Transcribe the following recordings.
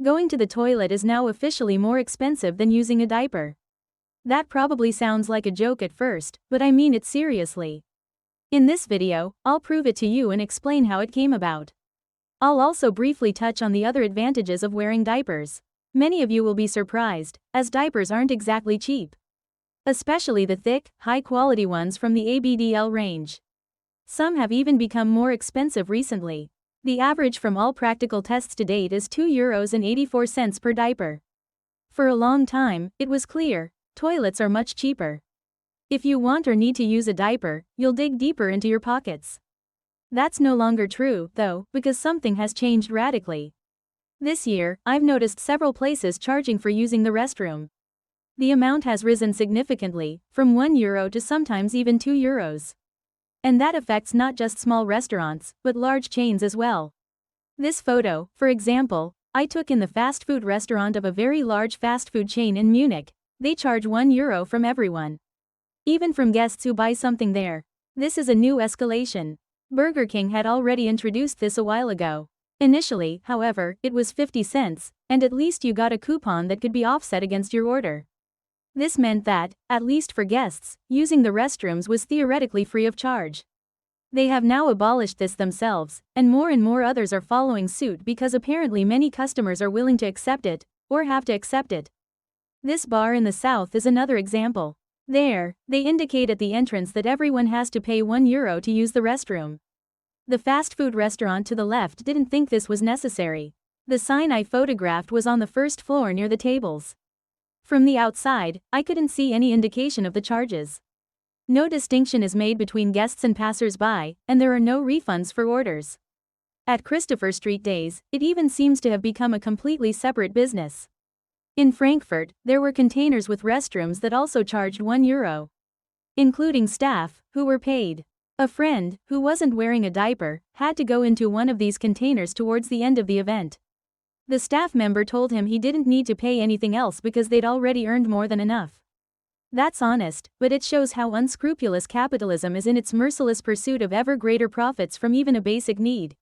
Going to the toilet is now officially more expensive than using a diaper. That probably sounds like a joke at first, but I mean it seriously. In this video, I'll prove it to you and explain how it came about. I'll also briefly touch on the other advantages of wearing diapers. Many of you will be surprised, as diapers aren't exactly cheap. Especially the thick, high-quality ones from the ABDL range. Some have even become more expensive recently. The average from all practical tests to date is €2.84 per diaper. For a long time, it was clear, toilets are much cheaper. If you want or need to use a diaper, you'll dig deeper into your pockets. That's no longer true, though, because something has changed radically. This year, I've noticed several places charging for using the restroom. The amount has risen significantly, from €1 to sometimes even €2. And that affects not just small restaurants, but large chains as well. This photo, for example, I took in the fast food restaurant of a very large fast food chain in Munich. They charge €1 from everyone. Even from guests who buy something there. This is a new escalation. Burger King had already introduced this a while ago. Initially, however, it was 50 cents, and at least you got a coupon that could be offset against your order. This meant that, at least for guests, using the restrooms was theoretically free of charge. They have now abolished this themselves, and more others are following suit because apparently many customers are willing to accept it, or have to accept it. This bar in the south is another example. There, they indicate at the entrance that everyone has to pay €1 to use the restroom. The fast food restaurant to the left didn't think this was necessary. The sign I photographed was on the first floor near the tables. From the outside, I couldn't see any indication of the charges. No distinction is made between guests and passers-by, and there are no refunds for orders. At Christopher Street days, it even seems to have become a completely separate business. In Frankfurt, there were containers with restrooms that also charged €1, including staff, who were paid. A friend, who wasn't wearing a diaper, had to go into one of these containers towards the end of the event. The staff member told him he didn't need to pay anything else because they'd already earned more than enough. That's honest, but it shows how unscrupulous capitalism is in its merciless pursuit of ever greater profits from even a basic need.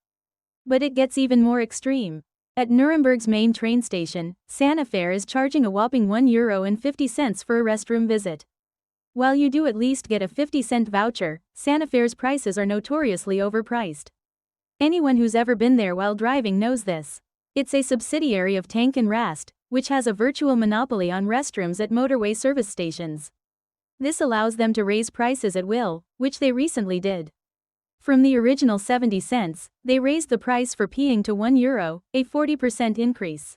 But it gets even more extreme. At Nuremberg's main train station, Santa Fe is charging a whopping €1.50 for a restroom visit. While you do at least get a 50-cent voucher, Santa Fe's prices are notoriously overpriced. Anyone who's ever been there while driving knows this. It's a subsidiary of Tank & Rast, which has a virtual monopoly on restrooms at motorway service stations. This allows them to raise prices at will, which they recently did. From the original 70 cents, they raised the price for peeing to €1, a 40% increase.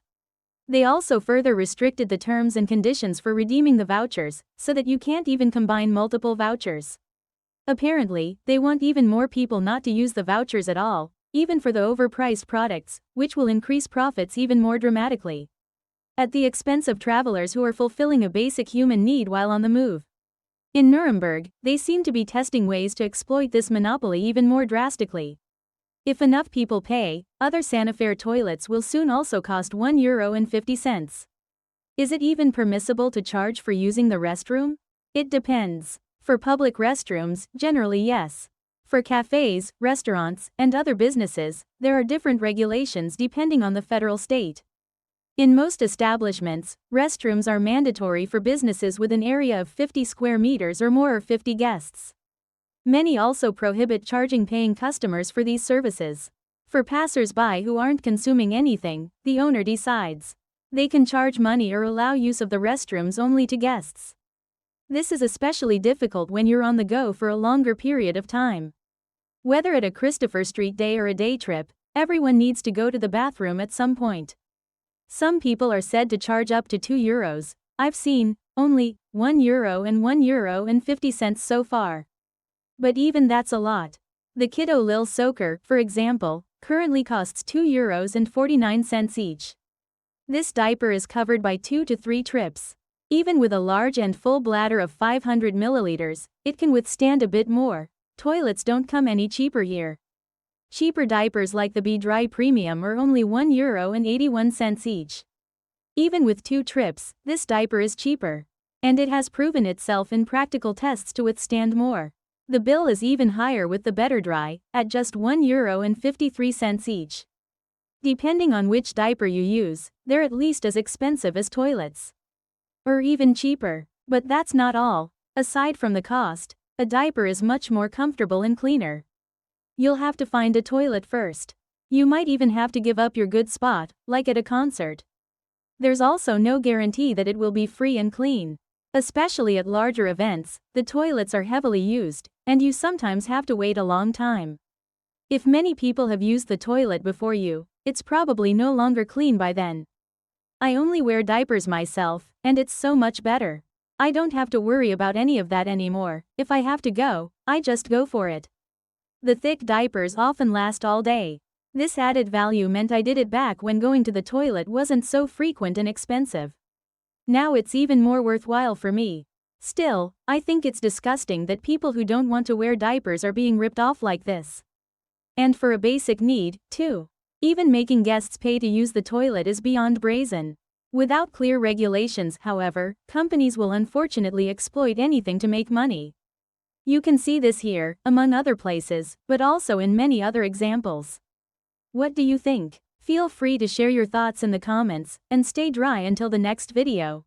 They also further restricted the terms and conditions for redeeming the vouchers, so that you can't even combine multiple vouchers. Apparently, they want even more people not to use the vouchers at all, even for the overpriced products, which will increase profits even more dramatically. At the expense of travelers who are fulfilling a basic human need while on the move. In Nuremberg, they seem to be testing ways to exploit this monopoly even more drastically. If enough people pay, other Santa Fe toilets will soon also cost €1.50. Is it even permissible to charge for using the restroom? It depends. For public restrooms, generally yes. For cafes, restaurants, and other businesses, there are different regulations depending on the federal state. In most establishments, restrooms are mandatory for businesses with an area of 50 square meters or more or 50 guests. Many also prohibit charging paying customers for these services. For passers-by who aren't consuming anything, the owner decides. They can charge money or allow use of the restrooms only to guests. This is especially difficult when you're on the go for a longer period of time. Whether at a Christopher Street day or a day trip, everyone needs to go to the bathroom at some point. Some people are said to charge up to €2. I've seen only €1 and €1.50 so far. But even that's a lot. The Kiddo Lil Soaker, for example, currently costs €2.49 each. This diaper is covered by 2 to 3 trips. Even with a large and full bladder of 500 milliliters, it can withstand a bit more. Toilets don't come any cheaper here. Cheaper diapers like the Be Dry Premium are only €1.81 each. Even with 2 trips, this diaper is cheaper. And it has proven itself in practical tests to withstand more. The bill is even higher with the Better Dry, at just €1.53 each. Depending on which diaper you use, they're at least as expensive as toilets. Or even cheaper. But that's not all. Aside from the cost, a diaper is much more comfortable and cleaner. You'll have to find a toilet first. You might even have to give up your good spot, like at a concert. There's also no guarantee that it will be free and clean. Especially at larger events, the toilets are heavily used, and you sometimes have to wait a long time. If many people have used the toilet before you, it's probably no longer clean by then. I only wear diapers myself, and it's so much better. I don't have to worry about any of that anymore. If I have to go, I just go for it. The thick diapers often last all day. This added value meant I did it back when going to the toilet wasn't so frequent and expensive. Now it's even more worthwhile for me. Still, I think it's disgusting that people who don't want to wear diapers are being ripped off like this. And for a basic need, too. Even making guests pay to use the toilet is beyond brazen. Without clear regulations, however, companies will unfortunately exploit anything to make money. You can see this here, among other places, but also in many other examples. What do you think? Feel free to share your thoughts in the comments, and stay dry until the next video.